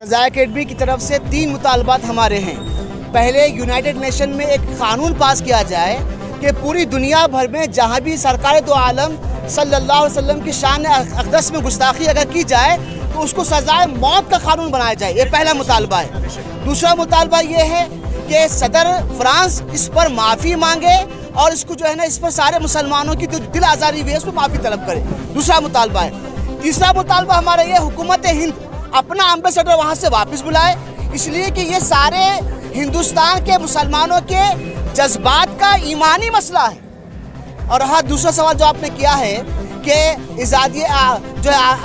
رضا academy کی طرف سے 3 مطالبات ہمارے ہیں۔ پہلے یونائٹڈ نیشن میں ایک قانون پاس کیا جائے کہ پوری دنیا بھر میں جہاں بھی سرکار دو عالم صلی اللہ علیہ وسلم کی شان اقدس میں گستاخی اگر کی جائے تو اس کو سزائے موت کا قانون بنایا جائے، یہ پہلا مطالبہ ہے۔ دوسرا مطالبہ یہ ہے کہ صدر فرانس اس پر معافی مانگے اور اس کو جو ہے نا اس پر سارے مسلمانوں کی جو دل آزاری ہوئی ہے اس پر معافی طلب کرے، دوسرا مطالبہ ہے۔ تیسرا مطالبہ ہمارا یہ حکومت ہند اپنا امبیسڈر وہاں سے واپس بلائے، اس لیے کہ یہ سارے ہندوستان کے مسلمانوں کے جذبات کا ایمانی مسئلہ ہے۔ اور ہاں دوسرا سوال جو آپ نے کیا ہے کہ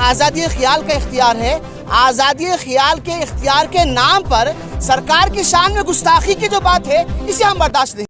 آزادی خیال کا اختیار ہے، آزادی خیال کے اختیار کے نام پر سرکار کی شان میں گستاخی کی جو بات ہے اسے ہم برداشت نہیں۔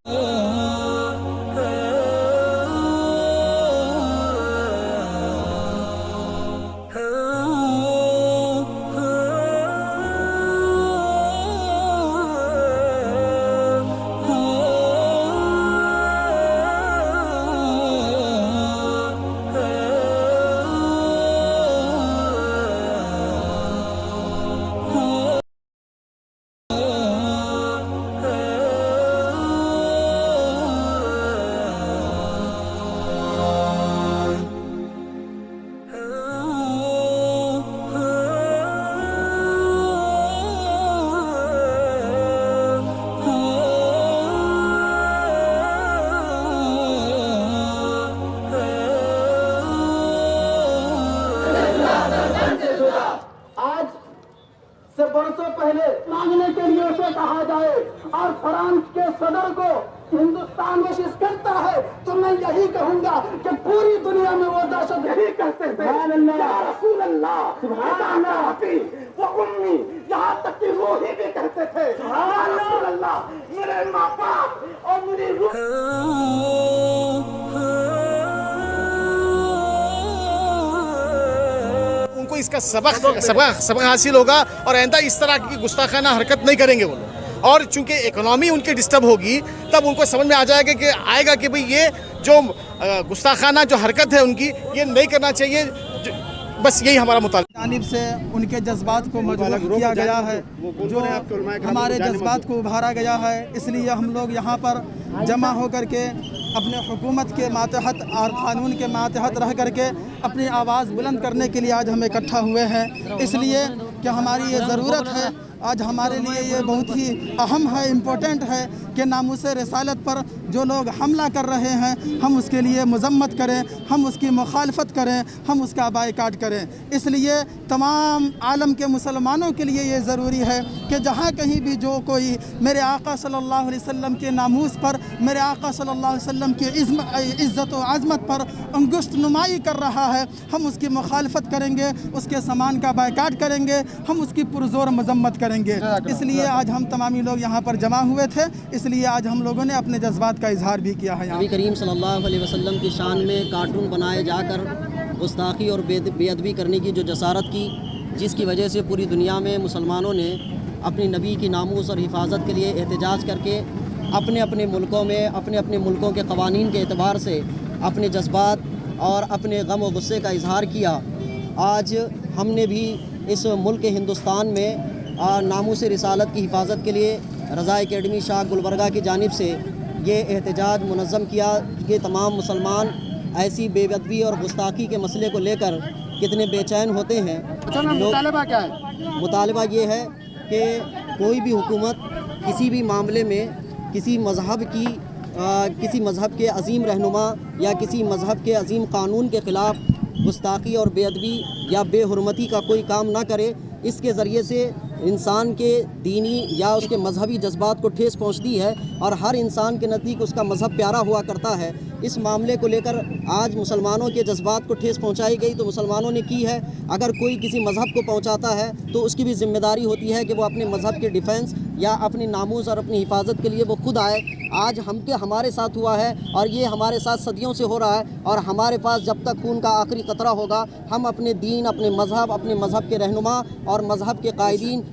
سے برسوں پہلے مانگنے کے لیے اسے کہا جائے اور فرانس کے صدر کو ہندوستان میں شکست کرتا ہے تو میں یہی کہوں گا کہ پوری دنیا میں وہ دہشت یہی کہتے تھے یا رسول اللہ سبحان اللہ و امی، یہاں تک کہ روحی بھی کہتے تھے یا رسول اللہ میرے ماں باپ اور میری روح۔ ان کو اس کا سبق حاصل ہوگا اور آئندہ اس طرح کی گستاخانہ حرکت نہیں کریں گے وہ لوگ۔ اور چونکہ اکنامی ان کی ڈسٹرب ہوگی تب ان کو سمجھ میں آ جائے گا کہ بھئی یہ جو گستاخانہ جو حرکت ہے ان کی یہ نہیں کرنا چاہیے۔ بس یہی ہمارا مطالبہ۔ جانب سے ان کے جذبات کو مجروح کیا گیا ہے، جو ہمارے جذبات کو ابھارا گیا ہے، اس لیے ہم لوگ یہاں پر جمع ہو کر کے اپنے حکومت کے ماتحت اور قانون کے ماتحت رہ کر کے اپنی آواز بلند کرنے کے لیے آج ہم اکٹھا ہوئے ہیں، اس لیے کہ ہماری یہ ضرورت ہے۔ آج ہمارے لیے یہ بہت ہی اہم ہے، امپورٹنٹ ہے کہ ناموس رسالت پر جو لوگ حملہ کر رہے ہیں ہم اس کے لیے مذمت کریں، ہم اس کی مخالفت کریں، ہم اس کا بائیکاٹ کریں۔ اس لیے تمام عالم کے مسلمانوں کے لیے یہ ضروری ہے کہ جہاں کہیں بھی جو کوئی میرے آقا صلی اللہ علیہ وسلم کے ناموس پر، میرے آقا صلی اللہ علیہ وسلم کی عزت و عظمت پر انگشت نمائی کر رہا ہے ہم اس کی مخالفت کریں گے، اس کے سامان کا بائیکاٹ کریں گے، ہم اس کی پرزور مذمت کریں گے۔ اس لیے آج ہم تمامی لوگ یہاں پر جمع ہوئے تھے، اس لیے آج ہم لوگوں نے اپنے جذبات کا اظہار بھی کیا ہے۔ نبی کریم صلی اللہ علیہ وسلم کی شان میں کارٹون بنائے جا کر گستاخی اور بے ادبی کرنے کی جو جسارت کی، جس کی وجہ سے پوری دنیا میں مسلمانوں نے اپنی نبی کی ناموس اور حفاظت کے لیے احتجاج کر کے اپنے اپنے ملکوں میں اپنے ملکوں کے قوانین کے اعتبار سے اپنے جذبات اور اپنے غم و غصے کا اظہار کیا۔ آج ہم نے بھی اس ملک ہندوستان میں ناموس رسالت کی حفاظت کے لیے رضا اکیڈمی شاہ گلبرگہ کی جانب سے یہ احتجاج منظم کیا کہ تمام مسلمان ایسی بے ادبی اور گستاخی کے مسئلے کو لے کر کتنے بے چین ہوتے ہیں۔ مطالبہ کیا ہے؟ مطالبہ یہ ہے کہ کوئی بھی حکومت کسی بھی معاملے میں کسی مذہب کے عظیم رہنما یا کسی مذہب کے عظیم قانون کے خلاف گستاخی اور بے ادبی یا بے حرمتی کا کوئی کام نہ کرے۔ اس کے ذریعے سے انسان کے دینی یا اس کے مذہبی جذبات کو ٹھیس پہنچتی ہے اور ہر انسان کے نزدیک اس کا مذہب پیارا ہوا کرتا ہے۔ اس معاملے کو لے کر آج مسلمانوں کے جذبات کو ٹھیس پہنچائی گئی تو مسلمانوں نے کی ہے۔ اگر کوئی کسی مذہب کو پہنچاتا ہے تو اس کی بھی ذمہ داری ہوتی ہے کہ وہ اپنے مذہب کے ڈیفنس یا اپنی ناموس اور اپنی حفاظت کے لیے وہ خود آئے۔ آج ہمارے ساتھ ہوا ہے اور یہ ہمارے ساتھ صدیوں سے ہو رہا ہے، اور ہمارے پاس جب تک خون کا آخری قطرہ ہوگا ہم اپنے دین، اپنے مذہب کے رہنما اور مذہب کے قائدین